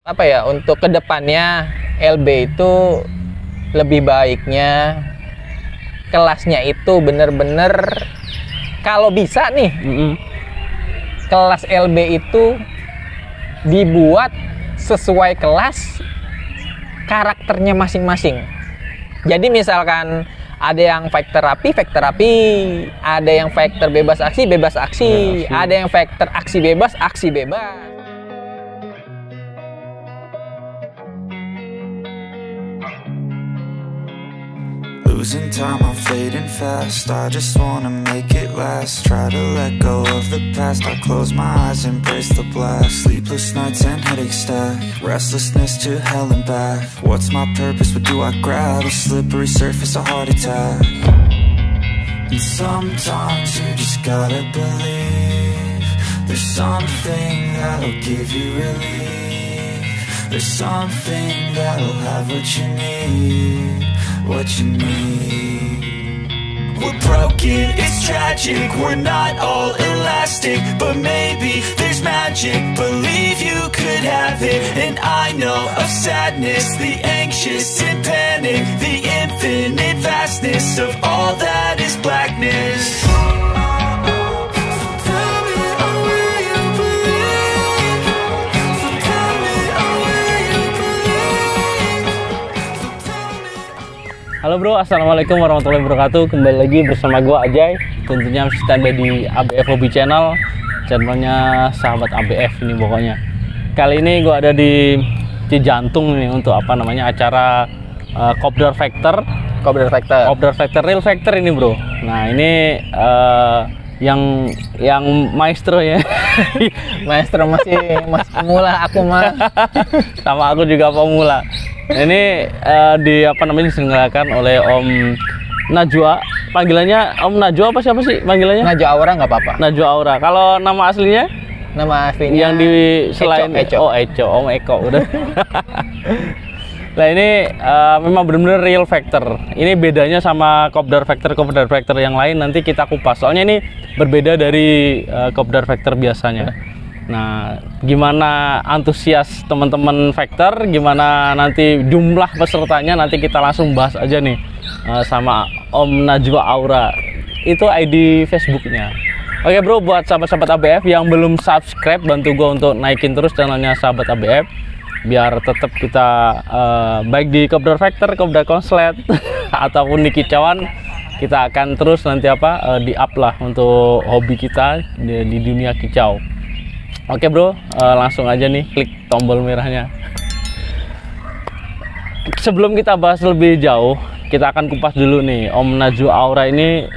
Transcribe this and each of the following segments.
Apa ya, untuk kedepannya LB itu lebih baiknya kelasnya itu bener-bener kalau bisa nih kelas LB itu dibuat sesuai kelas karakternya masing-masing. Jadi misalkan ada yang fight terapi, ada yang fighter bebas aksi, ada yang fighter aksi bebas. Losing time, I'm fading fast. I just wanna make it last. Try to let go of the past. I close my eyes, embrace the blast. Sleepless nights and headaches stack. Restlessness to hell and back. What's my purpose? What do I grab? A slippery surface, a heart attack. And sometimes you just gotta believe there's something that'll give you relief. There's something that'll have what you need. What you need. We're broken, it's tragic. We're not all elastic, but maybe there's magic. Believe you could have it. And I know of sadness, the anxious and panic, the infinite vastness of all that is blackness. Halo bro, assalamualaikum warahmatullahi wabarakatuh. Kembali lagi bersama gua Ajay. Tentunya masih standby di ABF Hobby Channel, channelnya sahabat ABF ini pokoknya. Kali ini gua ada di Cijantung nih untuk apa namanya acara Kopdar Factor Real Factor ini bro. Nah ini yang maestro ya. Maestro masih pemula, aku mah. Sama aku juga pemula. Ini diselenggarakan oleh Om Najwa. Panggilannya Om Najwa apa siapa sih panggilannya? Najwa Aura nggak apa-apa. Najwa Aura. Kalau nama aslinya? Nama aslinya yang di selain Eco. Oh Eco, Om Eko udah. Nah ini memang benar-benar real factor. Ini bedanya sama Kopdar Factor yang lain nanti kita kupas. Soalnya ini berbeda dari Kopdar Factor biasanya. Nah, gimana antusias teman-teman Factor, gimana nanti jumlah pesertanya, nanti kita langsung bahas aja nih sama Om Najwa Aura. Itu ID Facebooknya. Oke bro, buat sahabat-sahabat ABF yang belum subscribe, bantu gue untuk naikin terus channelnya sahabat ABF biar tetap kita baik di Kopdar Factor, Kopdar Konslet ataupun di kicauan, kita akan terus nanti di up lah untuk hobi kita di dunia kicau. Oke bro, langsung aja nih klik tombol merahnya. Sebelum kita bahas lebih jauh, kita akan kupas dulu nih Om Najwa Aura ini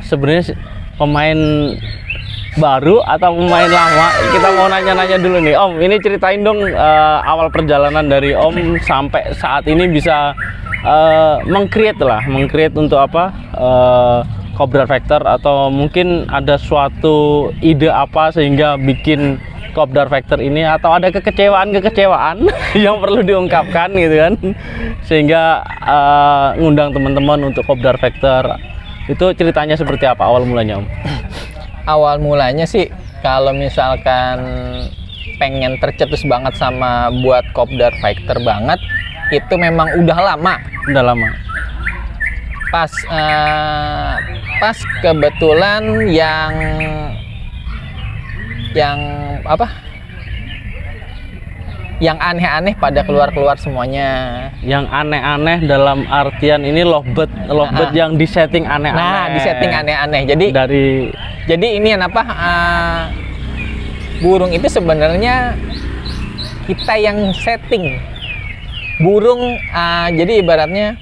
sebenarnya pemain baru atau pemain lama. Kita mau nanya-nanya dulu nih Om, ini ceritain dong awal perjalanan dari Om sampai saat ini bisa meng-create untuk apa Kopdar Factor, atau mungkin ada suatu ide apa sehingga bikin Kopdar Factor ini, atau ada kekecewaan yang perlu diungkapkan gitu kan, sehingga ngundang teman-teman untuk Kopdar Factor. Itu ceritanya seperti apa awal mulanya Om? Awal mulanya sih kalau misalkan pengen tercetus banget sama buat Kopdar Factor banget, itu memang udah lama. Pas kebetulan yang aneh-aneh pada keluar semuanya. Yang aneh-aneh dalam artian ini lovebird yang disetting aneh-aneh. Nah, disetting aneh-aneh. Jadi ini burung itu sebenarnya kita yang setting. Burung jadi ibaratnya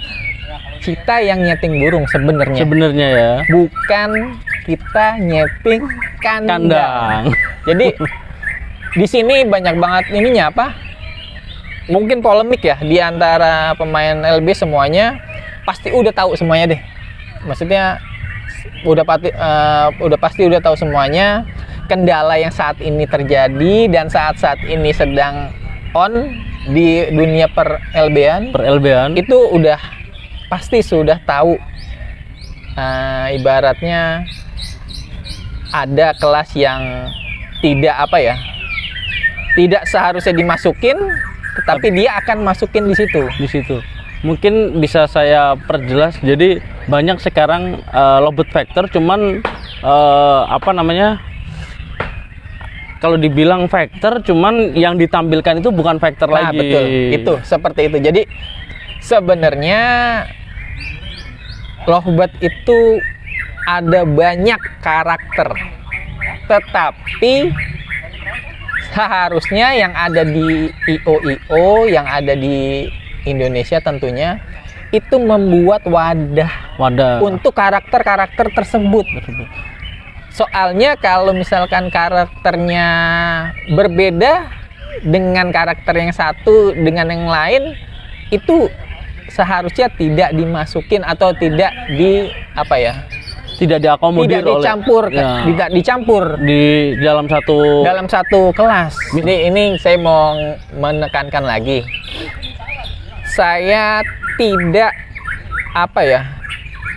kita yang nyeting burung sebenarnya ya, bukan kita nyeting kandang. Jadi di sini banyak banget ininya mungkin polemik ya di antara pemain LB, semuanya pasti udah tahu semuanya deh. Maksudnya udah pasti udah tahu semuanya kendala yang saat ini terjadi dan saat ini sedang on di dunia per LB-an itu udah pasti sudah tahu. Ibaratnya ada kelas yang tidak seharusnya dimasukin, tetapi dia akan masukin di situ. Di situ. Mungkin bisa saya perjelas. Jadi banyak sekarang lowbat vector, cuman apa namanya? Kalau dibilang vector, cuman yang ditampilkan itu bukan vector lagi. Betul. Itu seperti itu. Jadi sebenarnya lowbat itu ada banyak karakter, tetapi seharusnya yang ada di IO yang ada di Indonesia tentunya itu membuat wadah untuk karakter-karakter tersebut. Soalnya kalau misalkan karakternya berbeda dengan karakter yang satu dengan yang lain, itu seharusnya tidak dimasukin atau tidak tidak diakomodir, tidak dicampur di dalam satu kelas. Jadi ini saya mau menekankan lagi, saya tidak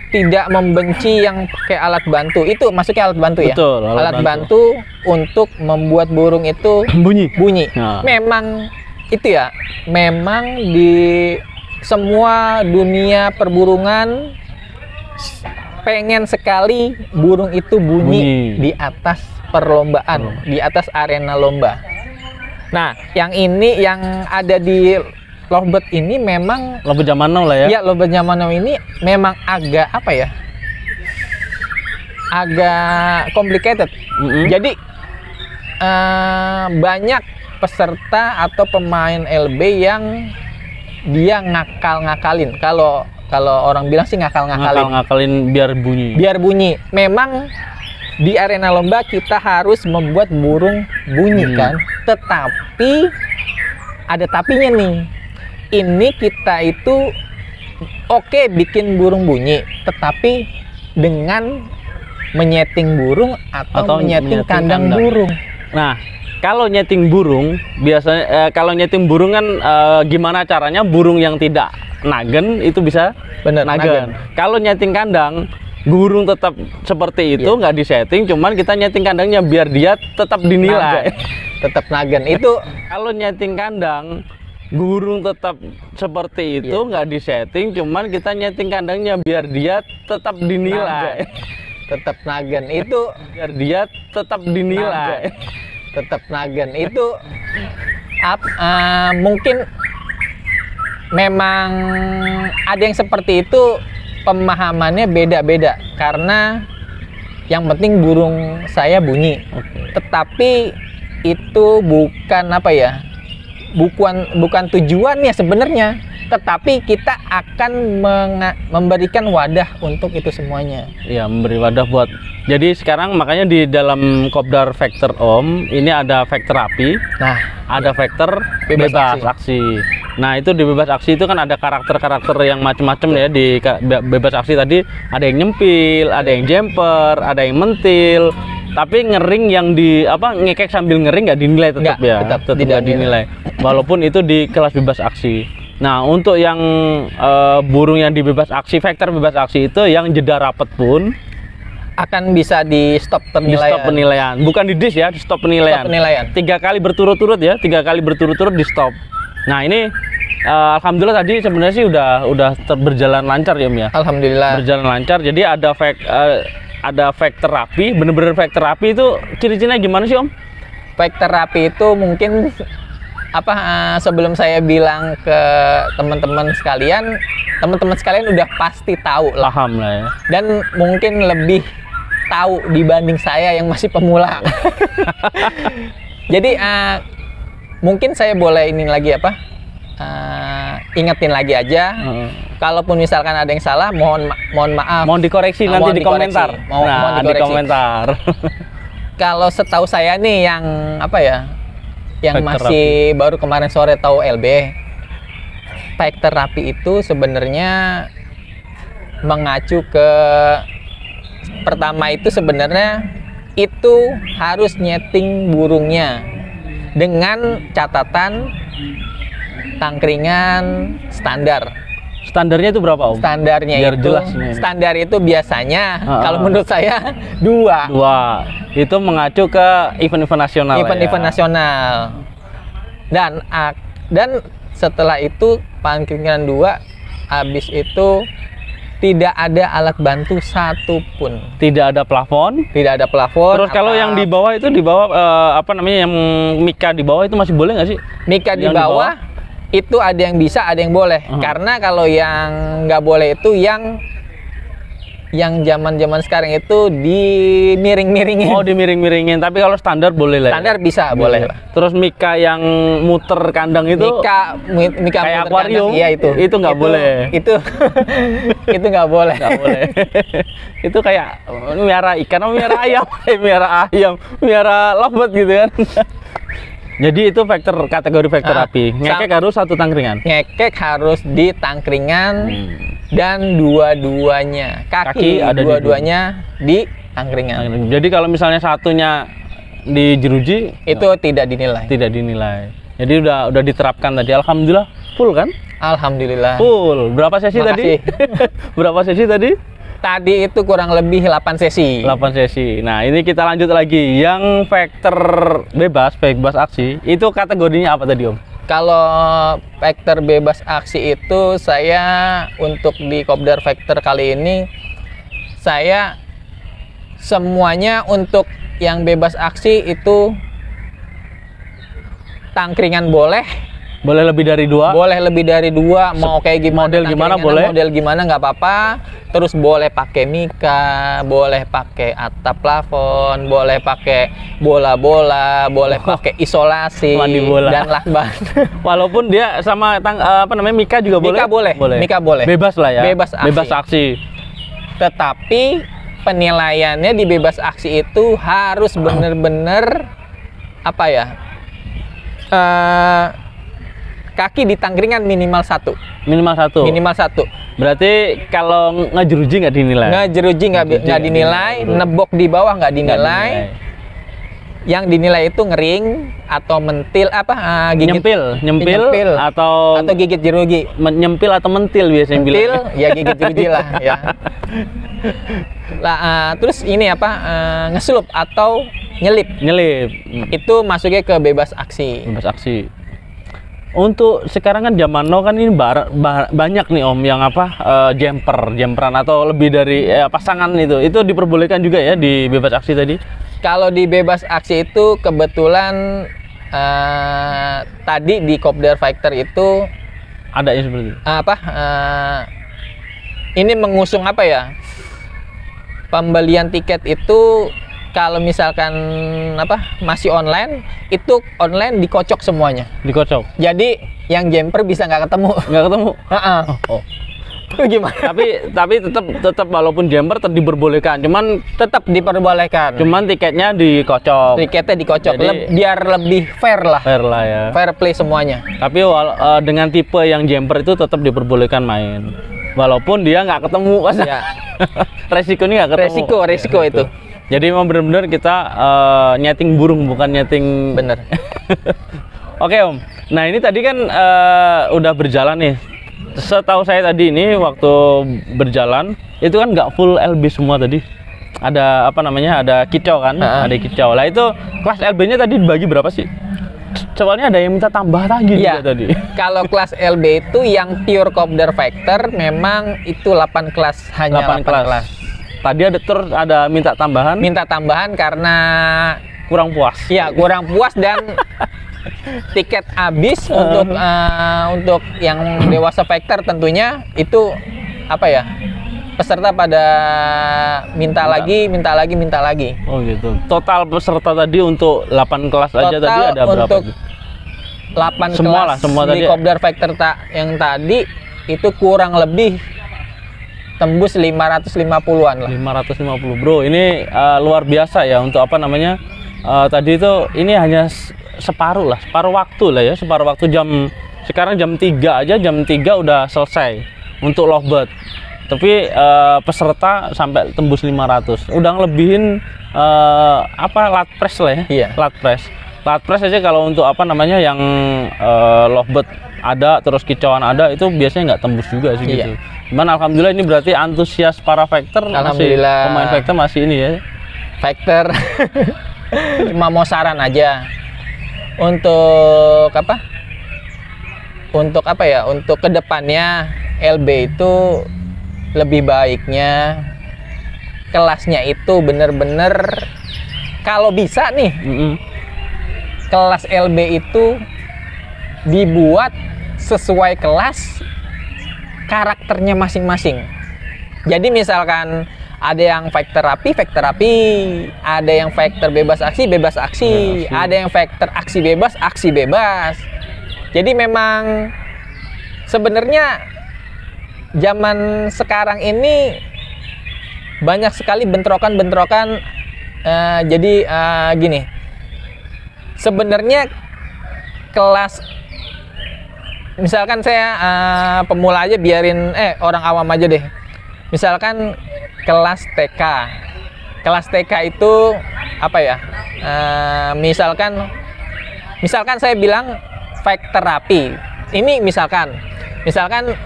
tidak membenci yang pakai alat bantu. Itu masuknya alat bantu ya. Betul, alat bantu untuk membuat burung itu bunyi. Nah. Memang itu ya, memang di semua dunia perburungan pengen sekali burung itu bunyi di atas perlombaan, di atas arena lomba. Nah, yang ini yang ada di lowbat ini memang lowbat zaman now lah ya. Iya, lowbat zaman now ini memang agak agak complicated. Jadi banyak peserta atau pemain LB yang dia ngakal-ngakalin. Kalau orang bilang sih ngakal-ngakalin biar bunyi. Memang di arena lomba kita harus membuat burung bunyi kan, tetapi ada tapinya nih. Ini kita itu bikin burung bunyi, tetapi dengan menyeting burung atau menyeting kandang burung. Nah, kalau nyeting burung biasanya kalau nyeting burung kan gimana caranya burung yang tidak nagen itu bisa nagen. Kalau nyeting kandang burung tetap seperti itu, nggak disetting, cuman kita nyeting kandangnya biar dia tetap dinilai tetap nagen. Itu kalau nyeting kandang burung tetap seperti itu, nggak disetting, cuman kita nyeting kandangnya biar dia tetap dinilai tetap nagen. Itu biar dia tetap dinilai tetap nagen. Itu mungkin memang ada yang seperti itu, pemahamannya beda-beda, karena yang penting burung saya bunyi. Tetapi itu bukan bukan tujuannya sebenarnya, tetapi kita akan memberikan wadah untuk itu semuanya. Iya, memberi wadah buat. Jadi sekarang makanya di dalam kopdar vector Om ini ada vector api, ada vector bebas aksi. Nah, itu di bebas aksi itu kan ada karakter-karakter yang macam-macam ya. Di bebas aksi tadi ada yang nyempil, ada yang jumper, ada yang mentil. Tapi ngering yang ngekek sambil ngering nggak dinilai tetap nggak dinilai. Walaupun itu di kelas bebas aksi. Nah, untuk yang burung yang di bebas aksi, vektor bebas aksi itu yang jeda rapet pun akan bisa di stop penilaian. Di stop penilaian, bukan di dis ya, di stop penilaian. 3 kali berturut-turut ya, 3 kali berturut-turut di stop. Nah, ini alhamdulillah tadi sebenarnya sih udah berjalan lancar ya Om ya. Alhamdulillah. Berjalan lancar. Jadi ada vektor rapi, bener-bener vektor rapi itu ciri-cirinya gimana sih Om? Vektor rapi itu mungkin sebelum saya bilang ke teman-teman sekalian udah pasti tahu lah. Paham lah ya. Dan mungkin lebih tahu dibanding saya yang masih pemula. Jadi mungkin saya boleh ini lagi ingetin lagi aja. Kalaupun misalkan ada yang salah, mohon maaf. Mohon dikoreksi nanti di komentar. Mohon di komentar. Kalau setahu saya nih yang yang vektor masih rapi. Baru kemarin sore tahu LB, vektor rapi itu sebenarnya mengacu ke pertama itu sebenarnya itu harus nyeting burungnya dengan catatan tangkringan standar. Standarnya itu berapa Om? Standarnya biar itu jelas standar itu biasanya kalau menurut saya 2. Itu mengacu ke event-event nasional. Event-event nasional. Dan Dan setelah itu pangkringan 2, habis itu tidak ada alat bantu satupun. Tidak ada plafon. Tidak ada plafon. Terus kalau yang di bawah itu, di bawah apa namanya, yang mika di bawah itu masih boleh nggak sih? Mika di bawah itu ada yang bisa, ada yang boleh. Karena kalau yang nggak boleh itu yang zaman sekarang itu dimiring-miringin. Oh, dimiring-miringin. Tapi kalau standar boleh lah. Standar bisa, boleh lah. Terus mika yang muter kandang itu mika kayak akuarium. Iya itu. Itu nggak boleh. Itu itu nggak boleh. Nggak boleh. Itu kayak miara ikan, miara ayam, miara lovebird gitu kan. Jadi itu kategori faktor api. Ngekek harus satu tangkringan. Ngekek harus di tangkringan. Dan dua-duanya kaki ada dua-duanya di tangkringan. Jadi kalau misalnya satunya di jeruji itu tidak dinilai. Tidak dinilai. Jadi udah diterapkan tadi. Alhamdulillah full kan? Alhamdulillah. Full. Berapa sesi tadi? Berapa sesi tadi? Tadi itu kurang lebih 8 sesi. 8 sesi. Nah, ini kita lanjut lagi. Yang vektor bebas aksi, itu kategorinya apa tadi, Om? Kalau vektor bebas aksi itu saya untuk di Kopdar Vektor kali ini saya semuanya untuk yang bebas aksi itu tangkringan boleh lebih dari 2. Boleh lebih dari 2, mau kayak gimana model gimana boleh. Model gimana nggak apa-apa. Terus boleh pakai mika, boleh pakai atap plafon, boleh pakai bola-bola, boleh pakai isolasi dan lakban. Walaupun dia sama mika juga boleh. Mika boleh. Bebas lah ya. Bebas aksi. Tetapi penilaiannya di bebas aksi itu harus bener-bener apa ya? Kaki di tangkringan minimal 1. Minimal 1. Berarti kalau ngejeruji nggak dinilai? Ngejeruji nggak dinilai, nebok di bawah nggak dinilai. Yang dinilai itu ngering atau mentil gigit nyempil atau gigit jeruji. Nyempil atau mentil biasanya bilang. Mentil ya gigit jeruji lah ya. Terus ini ngeselup atau nyelip. Itu masuknya ke bebas aksi. Untuk sekarang kan zaman now kan ini banyak nih Om yang jumperan atau lebih dari pasangan itu diperbolehkan juga ya di bebas aksi tadi. Kalau di bebas aksi itu kebetulan tadi di Kopdar Vektor itu ada yang seperti itu. Ini mengusung pembelian tiket itu kalau misalkan masih online, itu online dikocok semuanya. Dikocok. Jadi yang jumper bisa nggak ketemu. Oh. Gimana? Tapi tetap walaupun jumper tetap diperbolehkan, tetap diperbolehkan. Cuman tiketnya dikocok. Jadi, biar lebih fair lah ya. Fair play semuanya. Tapi dengan tipe yang jumper itu tetap diperbolehkan main. Walaupun dia nggak ketemu pas. Ya. Resikonya nggak ketemu. Resiko itu. Jadi memang benar-benar kita nyeting burung, bukan nyeting. Bener. Oke Om. Nah ini tadi kan udah berjalan nih. Setahu saya tadi ini waktu berjalan itu kan nggak full LB semua tadi. Ada ada kicau kan? Ada kicau. Lah itu kelas LB-nya tadi dibagi berapa sih? Soalnya ada yang minta tambah lagi juga tadi. Kalau kelas LB itu yang pure Kopdar Vektor memang itu 8 kelas, hanya 8 kelas. Tadi ada minta tambahan karena kurang puas. Iya, kurang puas dan tiket habis untuk yang dewasa Vektor tentunya itu peserta pada minta lagi. Oh gitu. Total peserta tadi untuk 8 kelas aja tadi ada berapa? Untuk 8 kelas semua di Kopdar Vektor yang tadi itu kurang lebih tembus 550-an lah. 550, bro. Ini luar biasa ya untuk tadi itu ini hanya separuh waktu lah ya. Separuh waktu sekarang jam 3 aja, jam 3 udah selesai untuk lovebird. Tapi peserta sampai tembus 500. Udah ngelebihin lat press lah ya. Iya. Lat press aja kalau untuk yang lovebird ada, terus kicauan ada, itu biasanya nggak tembus juga sih gitu. Cuman alhamdulillah ini berarti antusias para Vektor, pemain Vektor masih ini ya. Vektor cuma mau saran aja untuk untuk apa ya? Untuk kedepannya LB itu lebih baiknya kelasnya itu bener-bener kalau bisa nih kelas LB itu dibuat sesuai kelas karakternya masing-masing. Jadi misalkan ada yang fighter rapi, ada yang fighter bebas aksi, ada yang fighter aksi bebas. Jadi memang sebenarnya zaman sekarang ini banyak sekali bentrokan. Jadi gini, sebenarnya kelas misalkan saya pemula aja, biarin orang awam aja deh. Misalkan kelas TK itu apa ya? Misalkan saya bilang fighter terapi. Ini misalkan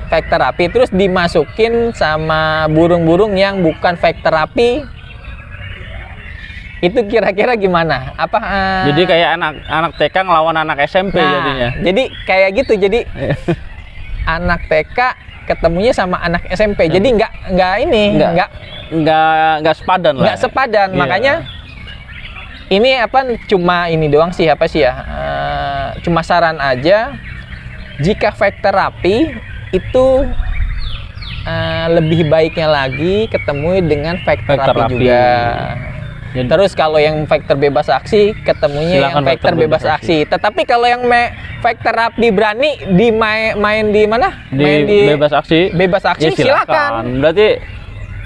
fighter terapi terus dimasukin sama burung-burung yang bukan fighter terapi. Itu kira-kira gimana? Apa jadi kayak anak TK ngelawan anak SMP jadinya. Jadi kayak gitu. Jadi anak TK ketemunya sama anak SMP. Jadi nggak sepadan lah. Nggak sepadan. Makanya ini cuma ini doang sih cuma saran aja, jika fighter terapi itu lebih baiknya lagi ketemu dengan fighter terapi juga. Jadi, terus kalau yang fighter bebas aksi ketemunya yang fighter bebas aksi. Tetapi kalau yang fighter terapi berani main di mana? Main di bebas aksi ya, silakan. Berarti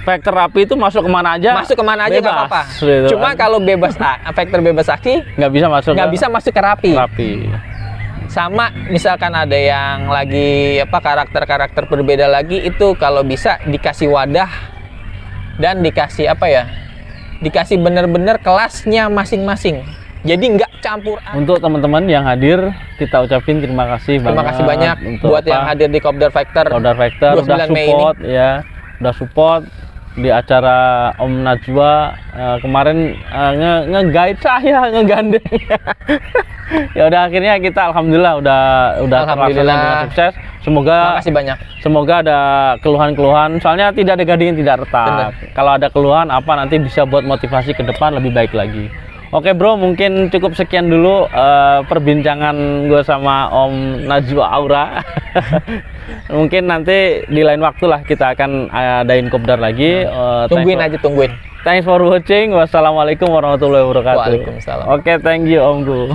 fighter terapi itu masuk kemana aja nggak apa-apa. Cuma kalau fighter bebas aksi nggak bisa masuk ke rapi. Sama misalkan ada yang lagi karakter berbeda lagi, itu kalau bisa dikasih wadah dan dikasih dikasih bener-bener kelasnya masing-masing. Jadi nggak campur. Untuk teman-teman yang hadir, kita ucapin terima kasih banyak buat yang hadir di Kopdar Fighter udah support ya, udah support di acara Om Najwa kemarin, nge-guide saya, ngegandeng. Ya udah, akhirnya kita alhamdulillah udah alhamdulillah dengan sukses. Semoga makasih banyak. Semoga ada keluhan-keluhan, soalnya tidak ada gading yang tidak retak. Kalau ada keluhan nanti bisa buat motivasi ke depan lebih baik lagi. Oke bro, mungkin cukup sekian dulu perbincangan gue sama Om Najwa Aura. Mungkin nanti di lain waktu lah kita akan adain kopdar lagi. Tungguin. Thanks for watching. Wassalamualaikum warahmatullahi wabarakatuh. Waalaikumsalam. Oke, thank you Om Gu.